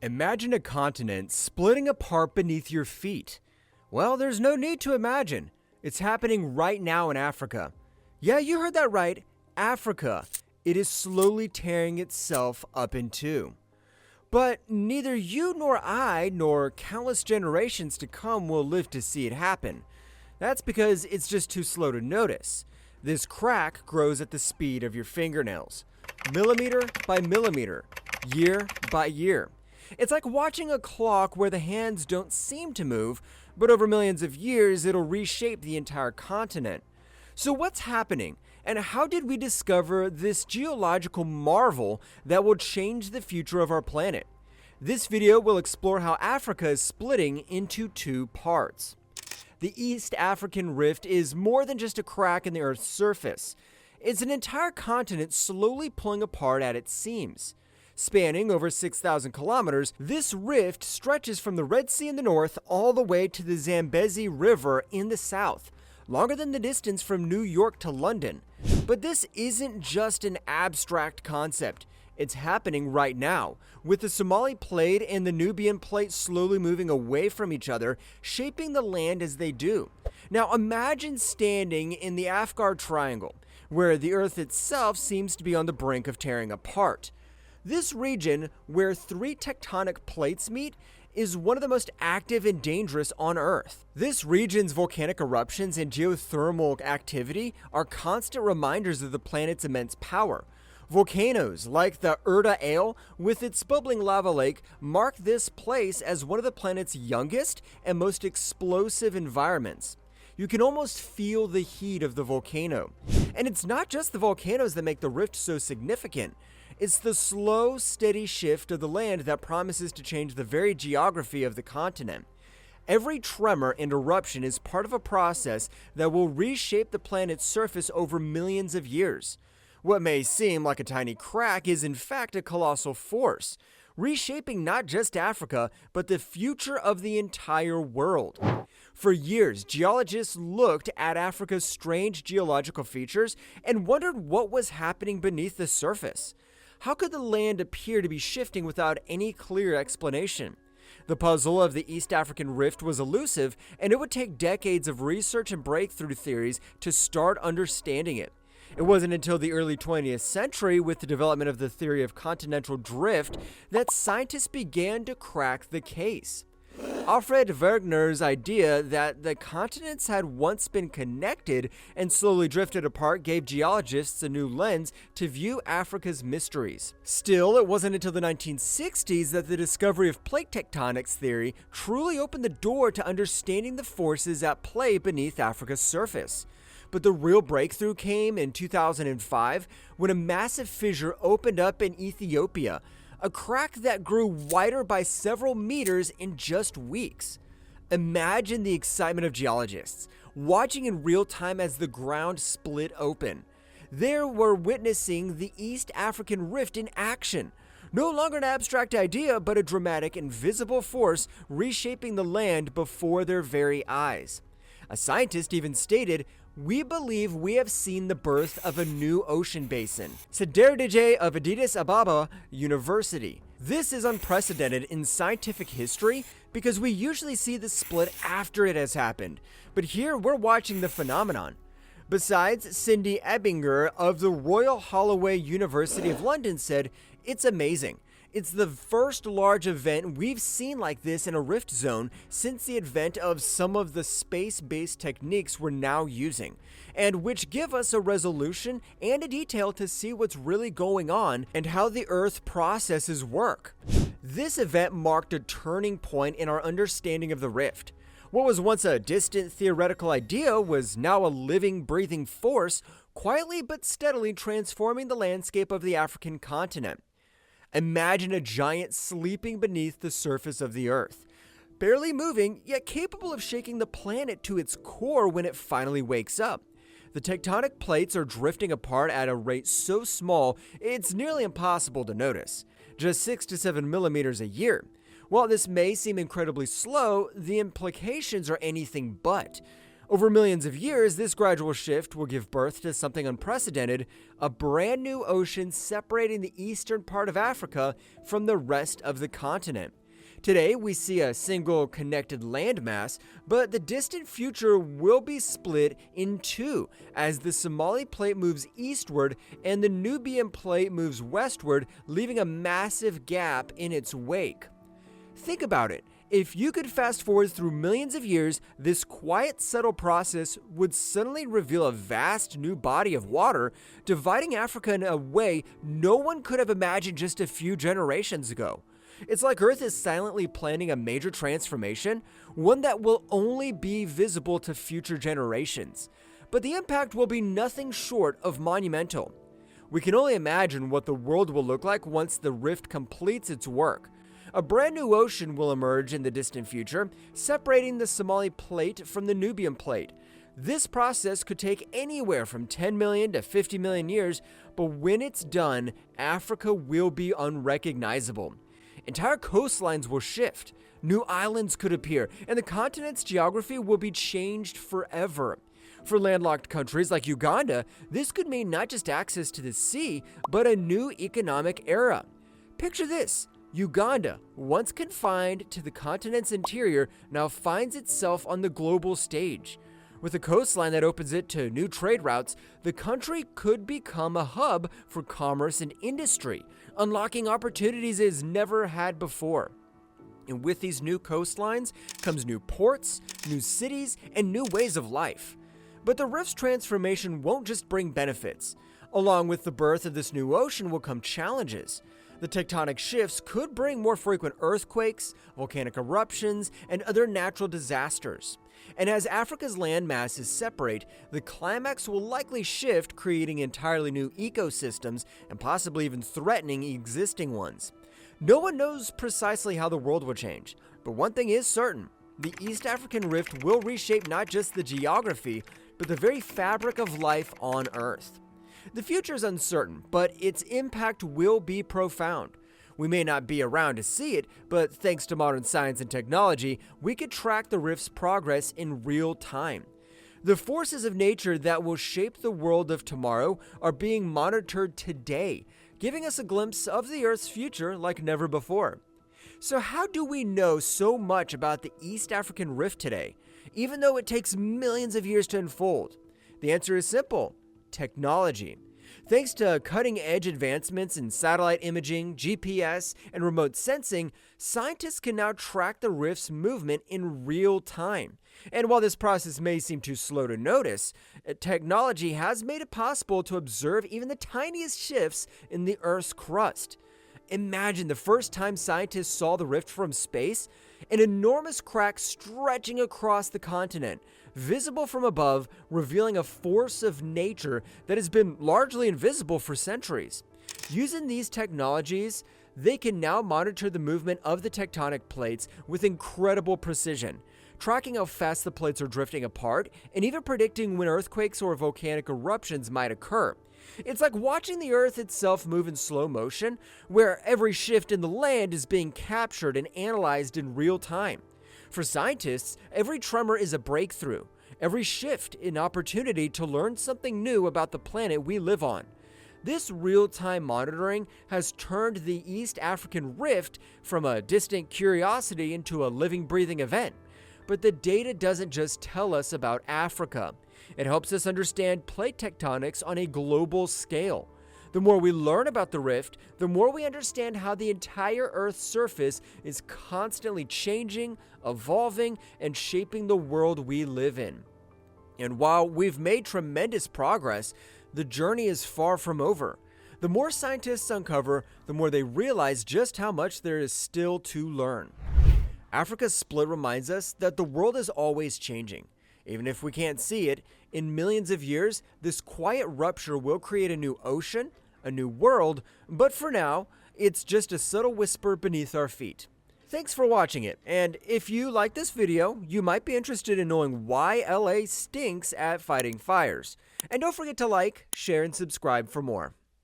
Imagine a continent splitting apart beneath your feet. Well, there's no need to imagine. It's happening right now in Africa. Yeah, you heard that right. Africa. It is slowly tearing itself up in two. But neither you nor I, nor countless generations to come will live to see it happen. That's because it's just too slow to notice. This crack grows at the speed of your fingernails, millimeter by millimeter, year by year. It's like watching a clock where the hands don't seem to move, but over millions of years it'll reshape the entire continent. So what's happening, and how did we discover this geological marvel that will change the future of our planet? This video will explore how Africa is splitting into two parts. The East African Rift is more than just a crack in the Earth's surface. It's an entire continent slowly pulling apart at its seams. Spanning over 6,000 kilometers, this rift stretches from the Red Sea in the north all the way to the Zambezi River in the south, longer than the distance from New York to London. But this isn't just an abstract concept. It's happening right now, with the Somali Plate and the Nubian Plate slowly moving away from each other, shaping the land as they do. Now imagine standing in the Afghar Triangle, where the Earth itself seems to be on the brink of tearing apart. This region, where three tectonic plates meet, is one of the most active and dangerous on Earth. This region's volcanic eruptions and geothermal activity are constant reminders of the planet's immense power. Volcanoes like the Erta Ale, with its bubbling lava lake, mark this place as one of the planet's youngest and most explosive environments. You can almost feel the heat of the volcano. And it's not just the volcanoes that make the rift so significant. It's the slow, steady shift of the land that promises to change the very geography of the continent. Every tremor and eruption is part of a process that will reshape the planet's surface over millions of years. What may seem like a tiny crack is in fact a colossal force, reshaping not just Africa, but the future of the entire world. For years, geologists looked at Africa's strange geological features and wondered what was happening beneath the surface. How could the land appear to be shifting without any clear explanation? The puzzle of the East African Rift was elusive, and it would take decades of research and breakthrough theories to start understanding it. It wasn't until the early 20th century, with the development of the theory of continental drift, that scientists began to crack the case. Alfred Wegener's idea that the continents had once been connected and slowly drifted apart gave geologists a new lens to view Africa's mysteries. Still, it wasn't until the 1960s that the discovery of plate tectonics theory truly opened the door to understanding the forces at play beneath Africa's surface. But the real breakthrough came in 2005 when a massive fissure opened up in Ethiopia, a crack that grew wider by several meters in just weeks. Imagine the excitement of geologists, watching in real time as the ground split open. They were witnessing the East African Rift in action. No longer an abstract idea, but a dramatic and visible force reshaping the land before their very eyes. A scientist even stated, "We believe we have seen the birth of a new ocean basin." Sederdige of Addis Ababa University. This is unprecedented in scientific history because we usually see the split after it has happened, but here we're watching the phenomenon. Besides, Cindy Ebinger of the Royal Holloway University of London said, "It's amazing. It's the first large event we've seen like this in a rift zone since the advent of some of the space-based techniques we're now using, and which give us a resolution and a detail to see what's really going on and how the Earth processes work." This event marked a turning point in our understanding of the rift. What was once a distant theoretical idea was now a living, breathing force, quietly but steadily transforming the landscape of the African continent. Imagine a giant sleeping beneath the surface of the Earth, barely moving, yet capable of shaking the planet to its core when it finally wakes up. The tectonic plates are drifting apart at a rate so small it's nearly impossible to notice, just 6 to 7 millimeters a year. While this may seem incredibly slow, the implications are anything but. Over millions of years, this gradual shift will give birth to something unprecedented, a brand new ocean separating the eastern part of Africa from the rest of the continent. Today, we see a single connected landmass, but the distant future will be split in two as the Somali Plate moves eastward and the Nubian Plate moves westward, leaving a massive gap in its wake. Think about it. If you could fast forward through millions of years, this quiet, subtle process would suddenly reveal a vast new body of water, dividing Africa in a way no one could have imagined just a few generations ago. It's like Earth is silently planning a major transformation, one that will only be visible to future generations. But the impact will be nothing short of monumental. We can only imagine what the world will look like once the rift completes its work. A brand new ocean will emerge in the distant future, separating the Somali Plate from the Nubian Plate. This process could take anywhere from 10 million to 50 million years, but when it's done, Africa will be unrecognizable. Entire coastlines will shift, new islands could appear, and the continent's geography will be changed forever. For landlocked countries like Uganda, this could mean not just access to the sea, but a new economic era. Picture this. Uganda, once confined to the continent's interior, now finds itself on the global stage. With a coastline that opens it to new trade routes, the country could become a hub for commerce and industry, unlocking opportunities it has never had before. And with these new coastlines comes new ports, new cities, and new ways of life. But the rift's transformation won't just bring benefits. Along with the birth of this new ocean will come challenges. The tectonic shifts could bring more frequent earthquakes, volcanic eruptions, and other natural disasters. And as Africa's land masses separate, the climax will likely shift, creating entirely new ecosystems and possibly even threatening existing ones. No one knows precisely how the world will change, but one thing is certain. The East African Rift will reshape not just the geography, but the very fabric of life on Earth. The future is uncertain, but its impact will be profound. We may not be around to see it, but thanks to modern science and technology, we could track the rift's progress in real time. The forces of nature that will shape the world of tomorrow are being monitored today, giving us a glimpse of the Earth's future like never before. So how do we know so much about the East African Rift today, even though it takes millions of years to unfold? The answer is simple. Technology. Thanks to cutting-edge advancements in satellite imaging, GPS, and remote sensing, scientists can now track the rift's movement in real time. And while this process may seem too slow to notice, technology has made it possible to observe even the tiniest shifts in the Earth's crust. Imagine the first time scientists saw the rift from space, an enormous crack stretching across the continent, visible from above, revealing a force of nature that has been largely invisible for centuries. Using these technologies, they can now monitor the movement of the tectonic plates with incredible precision, tracking how fast the plates are drifting apart, and even predicting when earthquakes or volcanic eruptions might occur. It's like watching the Earth itself move in slow motion, where every shift in the land is being captured and analyzed in real time. For scientists, every tremor is a breakthrough, every shift an opportunity to learn something new about the planet we live on. This real-time monitoring has turned the East African Rift from a distant curiosity into a living, breathing event. But the data doesn't just tell us about Africa. It helps us understand plate tectonics on a global scale. The more we learn about the rift, the more we understand how the entire Earth's surface is constantly changing, evolving, and shaping the world we live in. And while we've made tremendous progress, the journey is far from over. The more scientists uncover, the more they realize just how much there is still to learn. Africa's split reminds us that the world is always changing. Even if we can't see it, in millions of years, this quiet rupture will create a new ocean, a new world, but for now, it's just a subtle whisper beneath our feet. Thanks for watching it, and if you like this video, you might be interested in knowing why LA stinks at fighting fires. And don't forget to like, share, and subscribe for more.